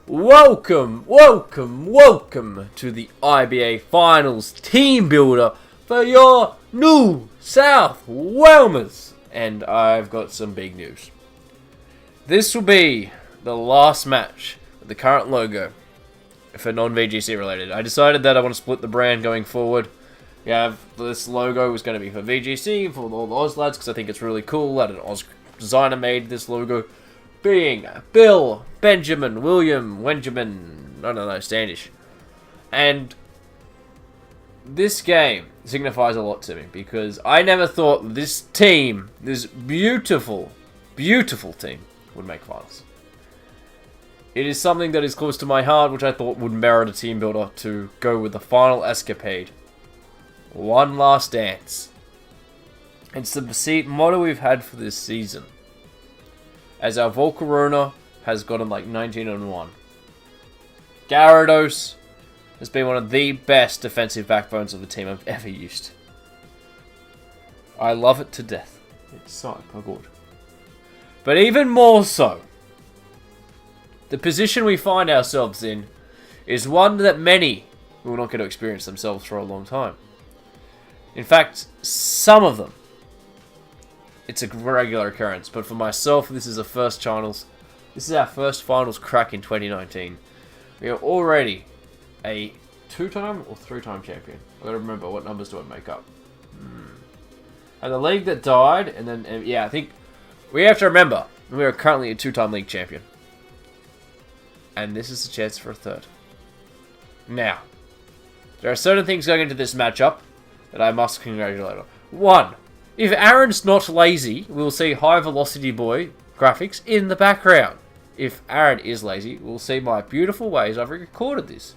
Welcome to the IBA Finals Team Builder for your New South Wailmers. And I've got some big news. This will be the last match with the current logo for non-VGC related. I decided that I want to split the brand going forward. We have this logo is going to be for VGC, for all the Oz lads, because I think it's really cool that an Oz designer made this logo. Being Bill, Benjamin, William, Wenjamin, I don't know, Standish. And this game signifies a lot to me because I never thought this team, this beautiful, beautiful team, would make finals. It is something that is close to my heart, which I thought would merit a team builder to go with the final escapade. One last dance. It's the motto we've had for this season. As our Volcarona has gotten like 19-1. Gyarados has been one of the best defensive backbones of the team I've ever used. I love it to death. It's so good. But even more so, the position we find ourselves in is one that many will not get to experience themselves for a long time. In fact, some of them, it's a regular occurrence, but for myself, this is our first finals crack in 2019. We are already a 2-time or 3-time champion. I gotta remember, what numbers do I make up? And the league that died, and then, yeah, I think we have to remember, we are currently a 2-time league champion. And this is a chance for a 3rd. Now, there are certain things going into this matchup that I must congratulate on. 1. If Aaron's not lazy, we'll see High Velocity Boy graphics in the background. If Aaron is lazy, we'll see my beautiful ways I've recorded this.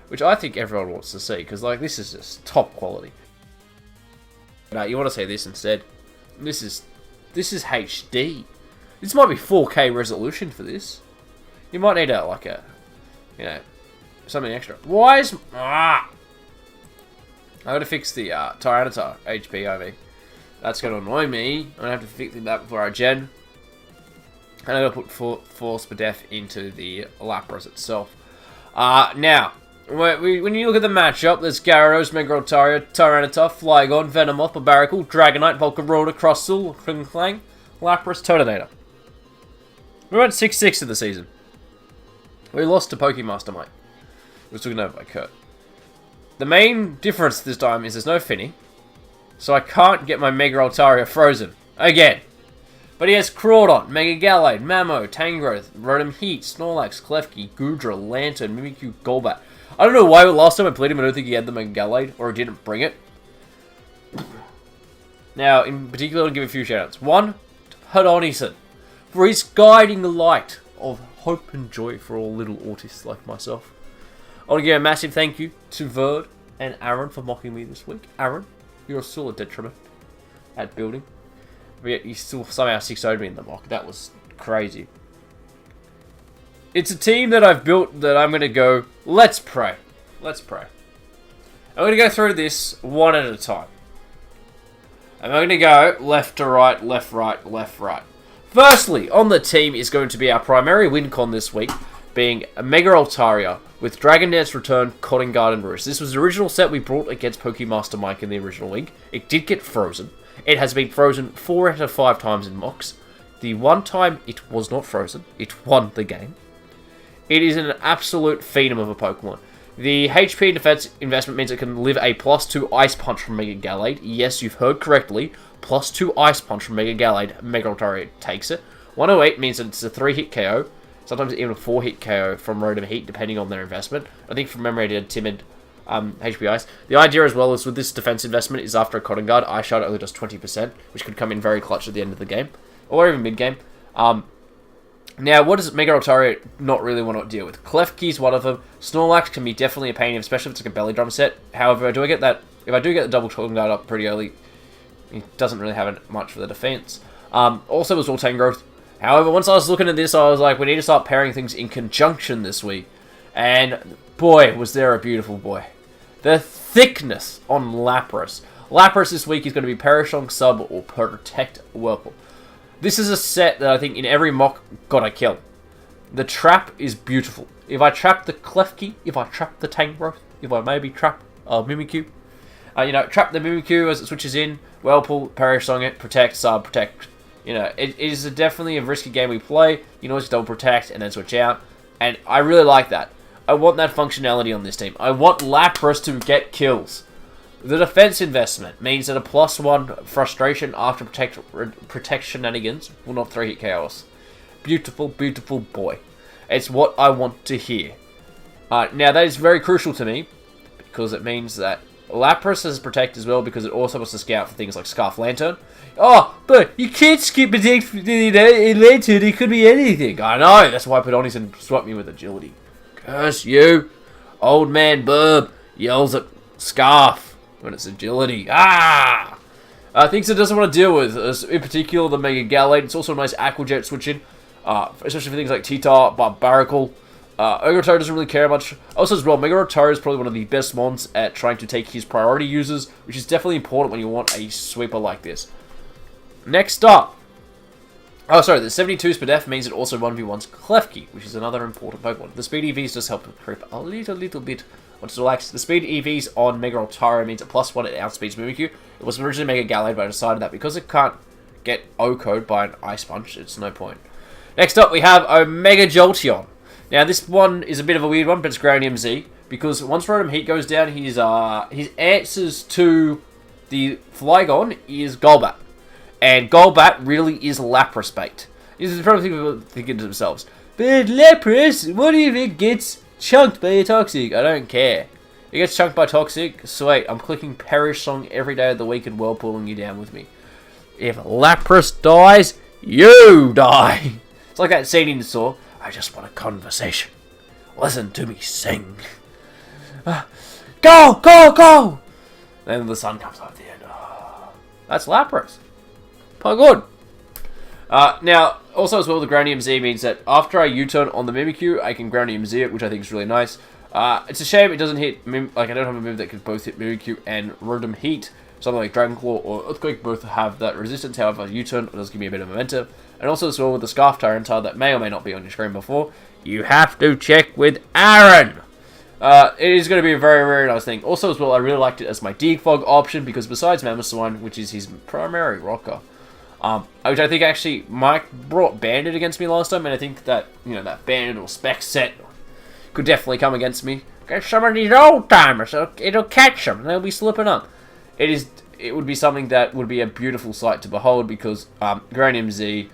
Which I think everyone wants to see, because like this is just top quality. Now you want to see this instead. This is HD. This might be 4K resolution for this. You might need something extra. Why is... I gotta fix the Tyranitar HP IV. That's going to annoy me. I'm going to have to fix that before I gen. And I'm going to put Force per Def into the Lapras itself. Now, when you look at the matchup, there's Gyarados, Mega Altaria, Tyranitar, Flygon, Venomoth, Barbaracle, Dragonite, Volcarona, Crustle, Klinklang, Lapras, Totodile. We went 6-6 in the season. We lost to Pokemaster Mike. It was taken over by Kurt. The main difference this time is there's no Finny. So I can't get my Mega Altaria frozen. Again. But he has Crawdon, Mega Gallade, Mamo, Tangrowth, Rotom Heat, Snorlax, Klefki, Goodra, Lantern, Mimikyu, Golbat. I don't know why last time I played him I don't think he had the Mega Gallade, or he didn't bring it. Now, in particular, I'll give a few shoutouts. 1, to Herdonison, for his guiding light of hope and joy for all little autists like myself. I want to give a massive thank you to Verd and Aaron for mocking me this week. Aaron, you're still a detriment at building. But yet you still somehow 6-0'd me in the mock. That was crazy. It's a team that I've built that I'm going to go, let's pray. Let's pray. I'm going to go through this one at a time. I'm going to go left to right, left, right, left, right. Firstly, on the team is going to be our primary win con this week, being a Mega Altaria with Dragon Dance Return, Cotton Garden Roost. This was the original set we brought against Pokemaster Mike in the original league. It did get frozen. It has been frozen 4 out of 5 times in mocks. The one time it was not frozen, it won the game. It is an absolute phenom of a Pokemon. The HP and defense investment means it can live a +2 Ice Punch from Mega Gallade. Yes, you've heard correctly. +2 Ice Punch from Mega Gallade. Mega Altaria takes it. 108 means that it's a 3-hit KO. Sometimes even a 4-hit KO from Rotom Heat, depending on their investment. I think from memory I did Timid HP Ice. The idea as well is with this defense investment is after a Cotton Guard, Ice Shard only does 20%, which could come in very clutch at the end of the game. Or even mid-game. Now, what does Mega Altaria not really want to deal with? Klefki is one of them. Snorlax can be definitely a pain, especially if it's like a belly drum if I do get the double Cotton Guard up pretty early, it doesn't really have much for the defense. Also as well Tangrowth. However, once I was looking at this, I was like, we need to start pairing things in conjunction this week. And boy, was there a beautiful boy. The thickness on Lapras. Lapras this week is going to be Perishong, Sub, or Protect Whirlpool. This is a set that I think in every mock got a kill. The trap is beautiful. If I trap the Klefki, if I trap the Tangrowth, if I maybe trap Mimikyu, trap the Mimikyu as it switches in, Whirlpool, Perish Song it, protect, sub, protect. It is definitely a risky game we play. You can always double protect and then switch out. And I really like that. I want that functionality on this team. I want Lapras to get kills. The defense investment means that a +1 frustration after protect shenanigans will not 3-hit KOs. Beautiful, beautiful boy. It's what I want to hear. Now that is very crucial to me because it means that Lapras has protect as well because it also wants to scout for things like Scarf Lantern. Oh, but you can't skip protect in Lantern. It could be anything. I know. That's why Pedonison swapped me with agility. Curse you. Old man Burb yells at Scarf when it's agility. Things it doesn't want to deal with, in particular the Mega Gallade. It's also a nice Aqua Jet switch in, especially for things like T-Tar, Barbaracle. Ogretaro doesn't really care much. Also as well, Mega Rotaro is probably one of the best mons at trying to take his priority users, which is definitely important when you want a sweeper like this. Next up. Oh, sorry, the 72 Spadef means it also 1v1s Klefki, which is another important Pokemon. The speed EVs just help with creep a little bit. Once it relax, the speed EVs on Mega Rotaro means a +1 it outspeeds Mimikyu. It was originally Mega Gallade, but I decided that because it can't get O-code by an Ice Punch, it's no point. Next up, we have Omega Jolteon. Now, this one is a bit of a weird one, but it's Granium Z, because once Rotom Heat goes down, his answers to the Flygon is Golbat. And Golbat really is Lapras bait. This is probably people thinking to themselves, but Lapras, what if it gets chunked by a Toxic? I don't care. It gets chunked by Toxic, sweet. I'm clicking Perish Song every day of the week and whirlpooling you down with me. If Lapras dies, you die. It's like that scene in Saw. I just want a conversation. Listen to me sing. Go, go, go! Then the sun comes up at the end. That's Lapras. Quite good. Now, also as well, the Granium Z means that after I U-turn on the Mimikyu, I can Granium Z it, which I think is really nice. It's a shame it doesn't hit, I don't have a move that can both hit Mimikyu and Rotom Heat. Something like Dragon Claw or Earthquake both have that resistance, however, U-turn does give me a bit of momentum. And also as well with the Scarf Tyranitar that may or may not be on your screen before, you have to check with Aaron! It is going to be a very, very nice thing. Also as well, I really liked it as my Digfog option because besides Mamoswine, which is his primary rocker, which I think actually Mike brought Bandit against me last time, and I think that, that Bandit or Spec set could definitely come against me. Get some of these old timers, it'll catch them, they'll be slipping up. It would be something that would be a beautiful sight to behold because Granium Z,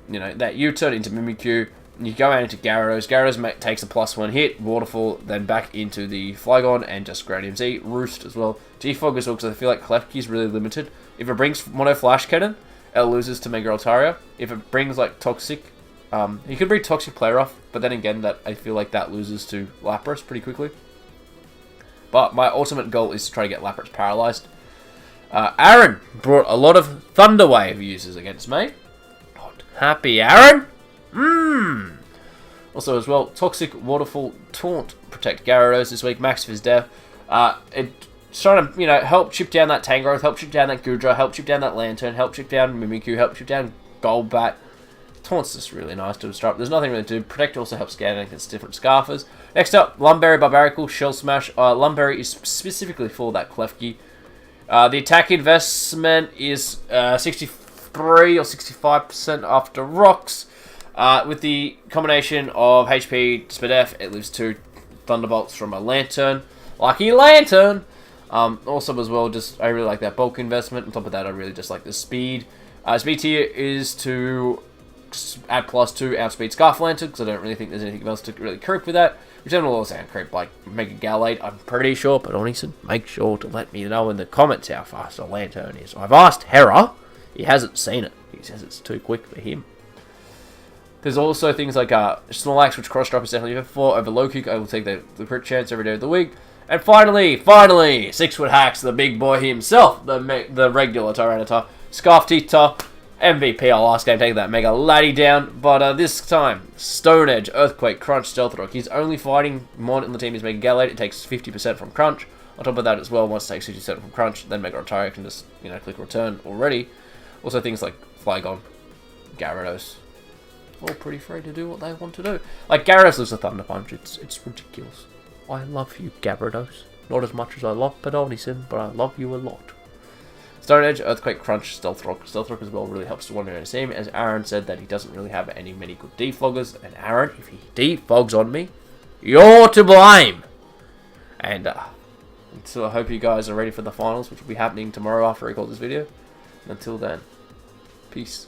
that U-turn into Mimikyu, you go out into Gyarados. Gyarados takes a +1 hit, Waterfall, then back into the Flygon and just Granium Z, Roost as well. G-Fog as well because I feel like Klefki is really limited. If it brings Mono Flash Cannon, it loses to Mega Altaria. If it brings like Toxic, you could bring Toxic Player off, but then again, that I feel like that loses to Lapras pretty quickly. But my ultimate goal is to try to get Lapras paralyzed. Aaron brought a lot of Thunder Wave users against me. Not happy, Aaron. Also as well, Toxic, Waterfall, Taunt, protect Gyarados this week, max of his death. It's trying to, help chip down that Tangrowth, help chip down that Goodra, help chip down that Lantern, help chip down Mimikyu, help chip down Golbat. Taunt's just really nice to disrupt. There's nothing really to do. Protect also helps scan against different Scarfers. Next up, Lumberry, Barbaracle, Shell Smash. Lumberry is specifically for that Klefki. The attack investment is 63 or 65% after rocks. With the combination of HP, Spadef, it leaves 2 Thunderbolts from a Lantern. Lucky Lantern! Also as well, I really like that bulk investment. On top of that, I really just like the speed. Speed tier is to add +2 outspeed Scarf Lantern, because I don't really think there's anything else to really creep with that. Which then will also creep like Mega Gallade, I'm pretty sure, but honestly, make sure to let me know in the comments how fast a Lantern is. I've asked Hera, he hasn't seen it. He says it's too quick for him. There's also things like Snorlax, which cross drop is definitely for. Over low kick, I will take the crit chance every day of the week. And finally, 6-foot hacks, the big boy himself, the regular Tyranitar, Scarf Tita, MVP our last game, taking that Mega Laddie down. But this time, Stone Edge, Earthquake, Crunch, Stealth Rock. His only fighting mon in the team is Mega Gallade. It takes 50% from Crunch. On top of that as well, once it takes 50% from Crunch, then Mega Altaria can just, click return already. Also things like Flygon, Gyarados, all pretty free to do what they want to do. Like Gyarados lives a Thunder Punch. It's ridiculous. I love you, Gyarados. Not as much as I love Pedonison, but I love you a lot. Stone Edge, Earthquake, Crunch, Stealth Rock. Stealth Rock as well really helps to wander in his team, as Aaron said that he doesn't really have many good defoggers. And Aaron, if he defogs on me, you're to blame. And so I hope you guys are ready for the finals, which will be happening tomorrow after I record this video. And until then, peace.